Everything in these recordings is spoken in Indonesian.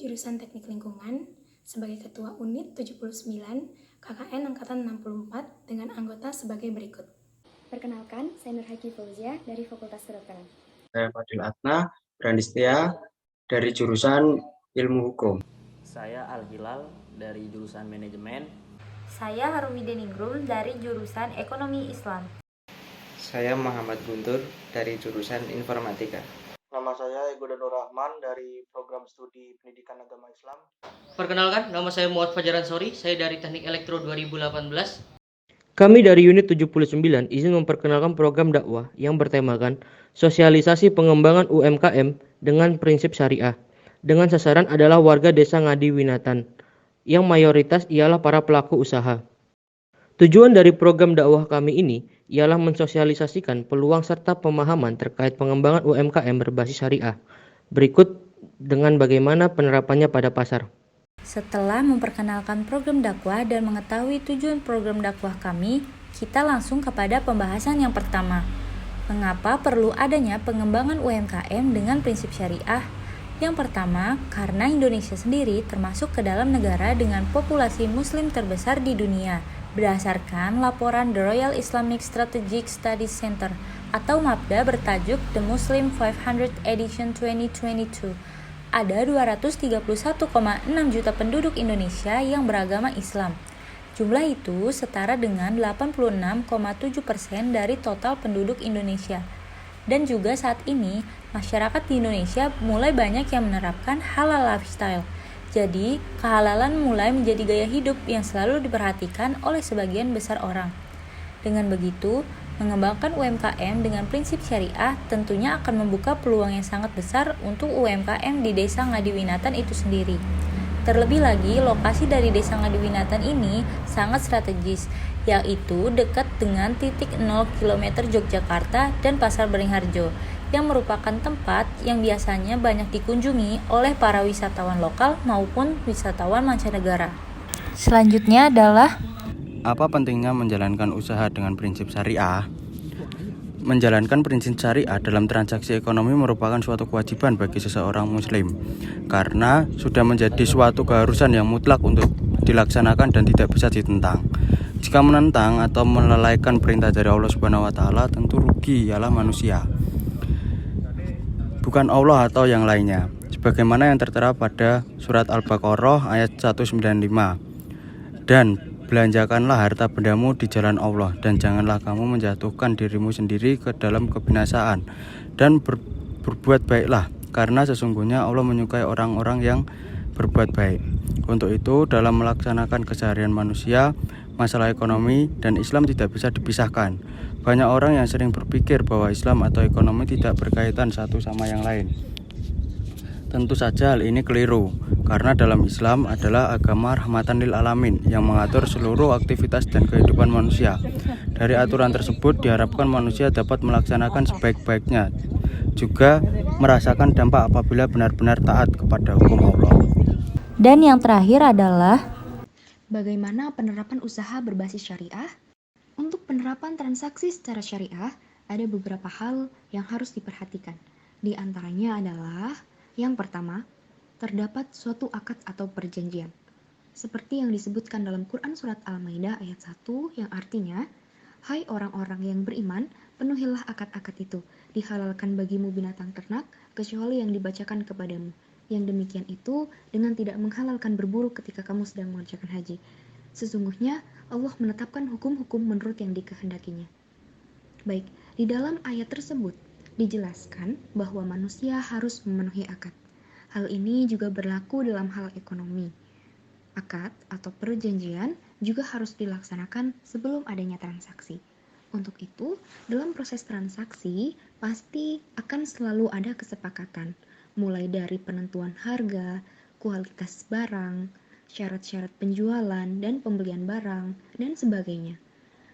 jurusan Teknik Lingkungan sebagai Ketua Unit 79 KKN Angkatan 64 dengan anggota sebagai berikut. Perkenalkan, saya Nur Haki Fauzia dari Fakultas Kedokteran. Saya Fadil Atna Brandistia dari jurusan Ilmu Hukum. Saya Al-Hilal dari jurusan Manajemen. Saya Harumide Ningrum dari jurusan Ekonomi Islam. Saya Muhammad Guntur dari jurusan Informatika. Nama saya Ego Nur Rahman dari program studi Pendidikan Agama Islam. Perkenalkan, nama saya Muhammad Fajar Ansori, saya dari Teknik Elektro 2018. Kami dari Unit 79 izin memperkenalkan program dakwah yang bertemakan sosialisasi pengembangan UMKM dengan prinsip syariah. Dengan sasaran adalah warga desa Ngadiwinatan, yang mayoritas ialah para pelaku usaha. Tujuan dari program dakwah kami ini ialah mensosialisasikan peluang serta pemahaman terkait pengembangan UMKM berbasis syariah. Berikut dengan bagaimana penerapannya pada pasar. Setelah memperkenalkan program dakwah dan mengetahui tujuan program dakwah kami, kita langsung kepada pembahasan yang pertama. Mengapa perlu adanya pengembangan UMKM dengan prinsip syariah? Yang pertama, karena Indonesia sendiri termasuk ke dalam negara dengan populasi muslim terbesar di dunia. Berdasarkan laporan The Royal Islamic Strategic Studies Center atau MAPDA bertajuk The Muslim 500 Edition 2022, ada 231,6 juta penduduk Indonesia yang beragama Islam. Jumlah itu setara dengan 86,7% dari total penduduk Indonesia. Dan juga saat ini, masyarakat di Indonesia mulai banyak yang menerapkan halal lifestyle. Jadi, kehalalan mulai menjadi gaya hidup yang selalu diperhatikan oleh sebagian besar orang. Dengan begitu, mengembangkan UMKM dengan prinsip syariah tentunya akan membuka peluang yang sangat besar untuk UMKM di Desa Ngadiwinatan itu sendiri. Terlebih lagi, lokasi dari Desa Ngadiwinatan ini sangat strategis, yaitu dekat dengan titik 0 km Yogyakarta dan Pasar Beringharjo, yang merupakan tempat yang biasanya banyak dikunjungi oleh para wisatawan lokal maupun wisatawan mancanegara. Selanjutnya adalah Apa pentingnya menjalankan usaha dengan prinsip syariah? Menjalankan prinsip syariah dalam transaksi ekonomi merupakan suatu kewajiban bagi seseorang muslim, karena sudah menjadi suatu keharusan yang mutlak untuk dilaksanakan dan tidak bisa ditentang. Jika menentang atau melalaikan perintah dari Allah Subhanahu wa taala, tentu rugi ialah manusia, bukan Allah atau yang lainnya. Sebagaimana yang tertera pada surat Al-Baqarah ayat 195. Dan belanjakanlah harta bendamu di jalan Allah, dan janganlah kamu menjatuhkan dirimu sendiri ke dalam kebinasaan, dan berbuat baiklah, karena sesungguhnya Allah menyukai orang-orang yang berbuat baik. Untuk itu, dalam melaksanakan keseharian manusia, masalah ekonomi dan Islam tidak bisa dipisahkan. Banyak orang yang sering berpikir bahwa Islam atau ekonomi tidak berkaitan satu sama yang lain. Tentu saja hal ini keliru, karena dalam Islam adalah agama rahmatan lil alamin yang mengatur seluruh aktivitas dan kehidupan manusia. Dari aturan tersebut diharapkan manusia dapat melaksanakan sebaik-baiknya, juga merasakan dampak apabila benar-benar taat kepada hukum Allah. Dan yang terakhir adalah Bagaimana penerapan usaha berbasis syariah? Untuk penerapan transaksi secara syariah, ada beberapa hal yang harus diperhatikan. Di antaranya adalah yang pertama, terdapat suatu akad atau perjanjian. Seperti yang disebutkan dalam Quran Surat Al-Maidah ayat 1 yang artinya, hai orang-orang yang beriman, penuhilah akad-akad itu, dihalalkan bagimu binatang ternak, kecuali yang dibacakan kepadamu. Yang demikian itu dengan tidak menghalalkan berburu ketika kamu sedang mengerjakan haji. Sesungguhnya Allah menetapkan hukum-hukum menurut yang dikehendakinya. Baik, di dalam ayat tersebut dijelaskan bahwa manusia harus memenuhi akad. Hal ini juga berlaku dalam hal ekonomi. Akad atau perjanjian juga harus dilaksanakan sebelum adanya transaksi. Untuk itu, dalam proses transaksi pasti akan selalu ada kesepakatan, mulai dari penentuan harga, kualitas barang, syarat-syarat penjualan dan pembelian barang, dan sebagainya.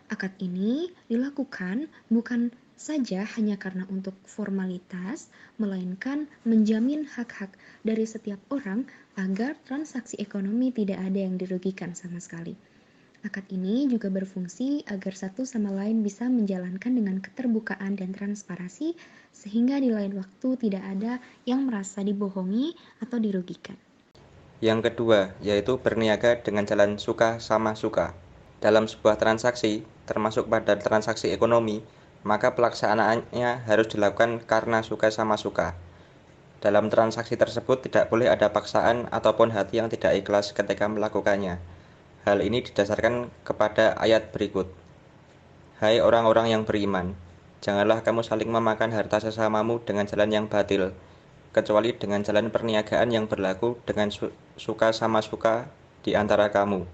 Akad ini dilakukan bukan saja hanya karena untuk formalitas, melainkan menjamin hak-hak dari setiap orang agar transaksi ekonomi tidak ada yang dirugikan sama sekali. Akad ini juga berfungsi agar satu sama lain bisa menjalankan dengan keterbukaan dan transparansi, sehingga di lain waktu tidak ada yang merasa dibohongi atau dirugikan. Yang kedua, yaitu berniaga dengan jalan suka sama suka. Dalam sebuah transaksi, termasuk pada transaksi ekonomi, maka pelaksanaannya harus dilakukan karena suka sama suka. Dalam transaksi tersebut tidak boleh ada paksaan ataupun hati yang tidak ikhlas ketika melakukannya. Hal ini didasarkan kepada ayat berikut. Hai orang-orang yang beriman, janganlah kamu saling memakan harta sesamamu dengan jalan yang batil, kecuali dengan jalan perniagaan yang berlaku dengan suka sama suka di antara kamu.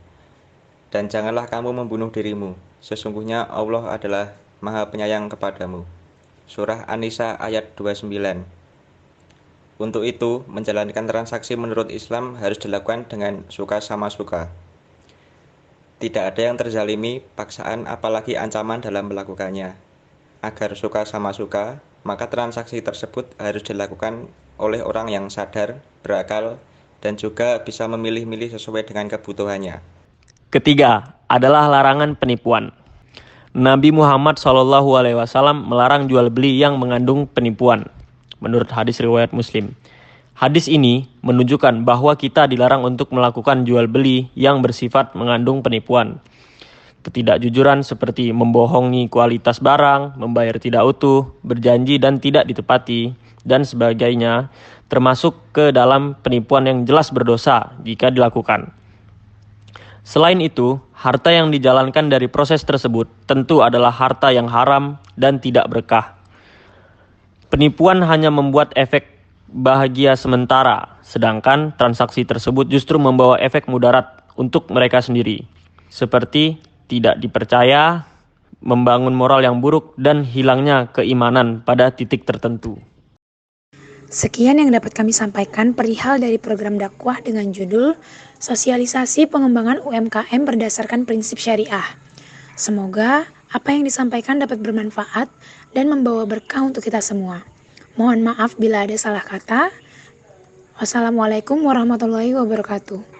Dan janganlah kamu membunuh dirimu, sesungguhnya Allah adalah Maha Penyayang kepadamu. Surah An-Nisa ayat 29. Untuk itu, menjalankan transaksi menurut Islam harus dilakukan dengan suka sama suka. Tidak ada yang terzalimi, paksaan apalagi ancaman dalam melakukannya. Agar suka sama suka, maka transaksi tersebut harus dilakukan oleh orang yang sadar, berakal, dan juga bisa memilih-milih sesuai dengan kebutuhannya. Ketiga, adalah larangan penipuan. Nabi Muhammad SAW melarang jual beli yang mengandung penipuan, menurut hadis riwayat Muslim. Hadis ini menunjukkan bahwa kita dilarang untuk melakukan jual beli yang bersifat mengandung penipuan. Ketidakjujuran seperti membohongi kualitas barang, membayar tidak utuh, berjanji dan tidak ditepati, dan sebagainya, termasuk ke dalam penipuan yang jelas berdosa jika dilakukan. Selain itu, harta yang dijalankan dari proses tersebut tentu adalah harta yang haram dan tidak berkah. Penipuan hanya membuat efek bahagia sementara, sedangkan transaksi tersebut justru membawa efek mudarat untuk mereka sendiri, seperti tidak dipercaya, membangun moral yang buruk, dan hilangnya keimanan pada titik tertentu. Sekian yang dapat kami sampaikan perihal dari program dakwah dengan judul Sosialisasi Pengembangan UMKM Berdasarkan Prinsip Syariah. Semoga apa yang disampaikan dapat bermanfaat dan membawa berkah untuk kita semua. Mohon maaf bila ada salah kata. Wassalamualaikum warahmatullahi wabarakatuh.